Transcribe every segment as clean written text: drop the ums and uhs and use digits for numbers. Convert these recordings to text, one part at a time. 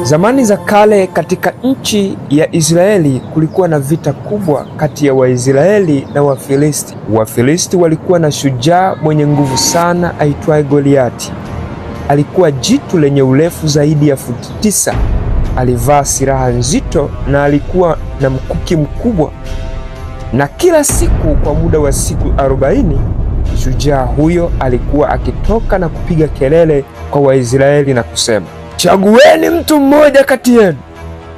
Zamani za kale katika nchi ya Israeli kulikuwa na vita kubwa kati ya Waisraeli na Wafilisti. Wafilisti walikuwa na shujaa mwenye nguvu sana aitwaye Goliati. Alikuwa jitu lenye urefu zaidi ya futi 9. Alivaa silaha nzito na alikuwa na mkuki mkubwa. Na kila siku kwa muda wa siku 40, shujaa huyo alikuwa akitoka na kupiga kelele kwa Waisraeli na kusema, chagueni mtu mmoja kati yenu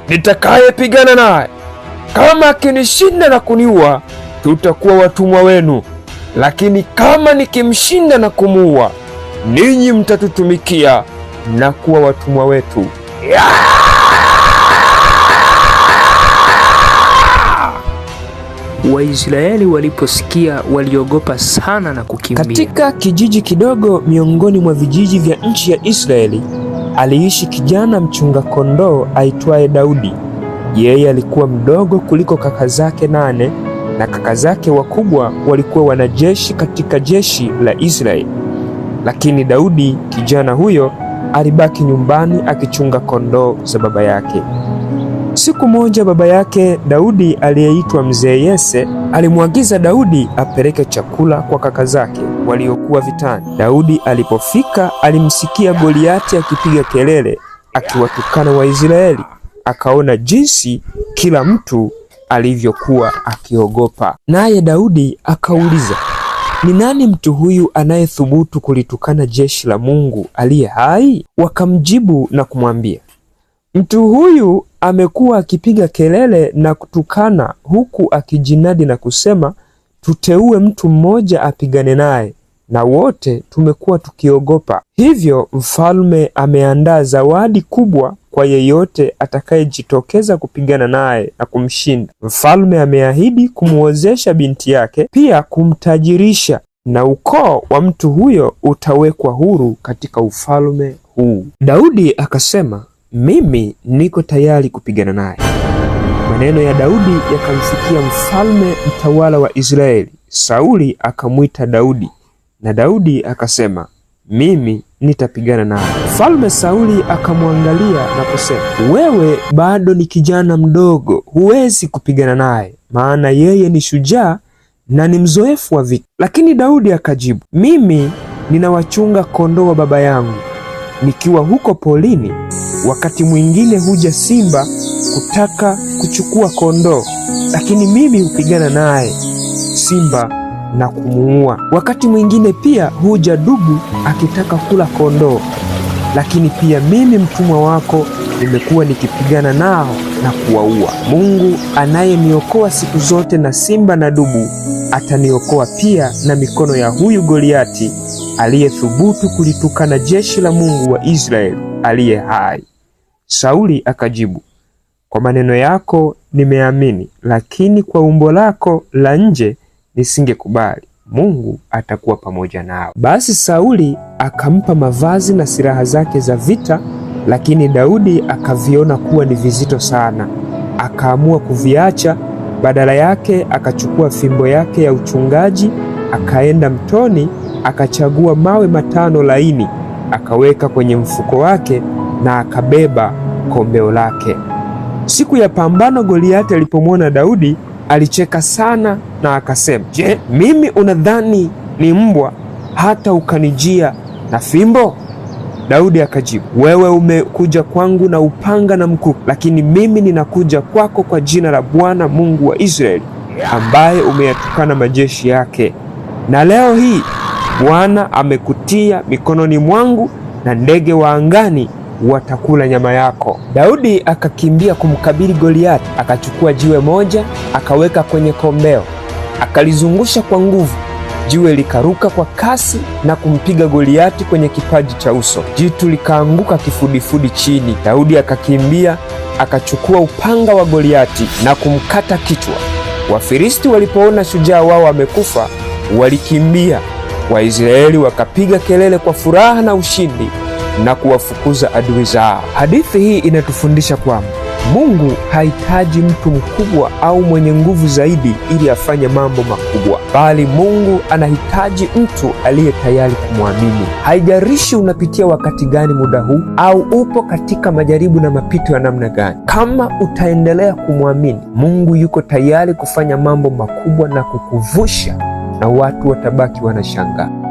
nitakayepigana naye. Kama akinishinda na kuniua, tutakuwa watumwa wenu, lakini kama nikimshinda na kumuua, ninyi mtatutumikia na kuwa watumwa wetu. Waisraeli waliposikia waliogopa sana na kukimbia. Katika kijiji kidogo miongoni mwa vijiji vya nchi ya Israeli aliishi kijana mchunga kondoo aitwaye Daudi. Yeye alikuwa mdogo kuliko kaka zake 8, na kaka zake wakubwa walikuwa wanajeshi katika jeshi la Israeli. Lakini Daudi, kijana huyo, alibaki nyumbani akichunga kondoo za baba yake. Siku moja baba yake Daudi aliyeitwa Mzee Yese alimwagiza Daudi apeleke chakula kwa kaka zake waliokuwa vitani. Daudi alipofika alimsikia Goliati akipiga kelele akiwatukana Waisraeli. Akaona jinsi kila mtu alivyokuwa akiogopa. Naye Daudi akauliza, ni nani mtu huyu anayethubutu kulitukana jeshi la Mungu aliye hai? Wakamjibu na kumwambia, mtu huyu amekuwa akipiga kelele na kutukana huku akijinadi na kusema, tuteue mtu mmoja apigane naye, na wote tumekuwa tukiogopa. Hivyo mfalme ameandaa zawadi kubwa kwa yeyote atakayejitokeza kupigana naye na kumshinda. Mfalme ameahidi kumwozesha binti yake, pia kumtajirisha, na ukoo wa mtu huyo utawekwa huru katika ufalme huu. Daudi akasema, mimi niko tayari kupigana naye. Maneno ya Daudi yakamfikia mfalme mtawala wa Israeli. Sauli akamwita Daudi, na Daudi akasema, mimi nitapigana naye. Mfalme Sauli akamwangalia na kusema, wewe bado ni kijana mdogo, huwezi kupigana naye, maana yeye ni shujaa na ni mzoefu wa vita. Lakini Daudi akajibu, mimi ninawachunga kondoo wa baba yangu. Nikiwa huko polini, wakati mwingine huja simba kutaka kuchukua kondoo, lakini mimi hupigana naye simba na kumuua. Wakati mwingine pia huja dubu akitaka kula kondoo, lakini pia mimi mtumwa wako nimekuwa nikipigana nao na kuwaua. Mungu anayeniokoa siku zote na simba na dubu ataniokoa pia na mikono ya huyu Goliati aliyethubutu kulitukana jeshi la Mungu wa Israeli aliye hai. Sauli akajibu, kwa maneno yako nimeamini, lakini kwa umbo lako la nje nisingekubali. Mungu atakuwa pamoja nao. Basi Sauli akampa mavazi na silaha zake za vita, lakini Daudi akaviona kuwa ni vizito sana. Akaamua kuviacha. Badala yake akachukua fimbo yake ya uchungaji, akaenda mtoni, akachagua mawe 5 laini, akaweka kwenye mfuko wake na akabeba kombeo lake. Siku ya pambano, Goliati alipomwona Daudi alicheka sana na akasema, je, mimi unadhani ni mbwa hata ukanijia na fimbo? Daudi akajibu, wewe umekuja kwangu na upanga na mkuki, lakini mimi ninakuja kwako kwa jina la Bwana Mungu wa Israeli, ambaye umeyatukana majeshi yake. Na leo hii Bwana amekutia mikononi mwangu, na ndege wa angani watakula nyama yako. Daudi akakimbia kumkabili Goliati. Akachukua jiwe moja, akaweka kwenye kombeo, akalizungusha kwa nguvu. Jiwe likaruka kwa kasi na kumpiga Goliati kwenye kipaji cha uso. Jitu likaanguka kifudifudi chini. Daudi akakimbia, akachukua upanga wa Goliati na kumkata kichwa. Wafilisti walipoona shujaa wao amekufa, walikimbia. Waisraeli wakapiga kelele kwa furaha na ushindi na kuwafukuza adui zao. Hadithi hii inatufundisha kwamba Mungu hahitaji mtu mkubwa au mwenye nguvu zaidi ili afanye mambo makubwa, bali Mungu anahitaji mtu aliye tayari kumwamini. Haijalishi unapitia wakati gani muda huu au upo katika majaribu na mapito ya namna gani, kama utaendelea kumwamini, Mungu yuko tayari kufanya mambo makubwa na kukuvusha, na watu watabaki wanashangaa.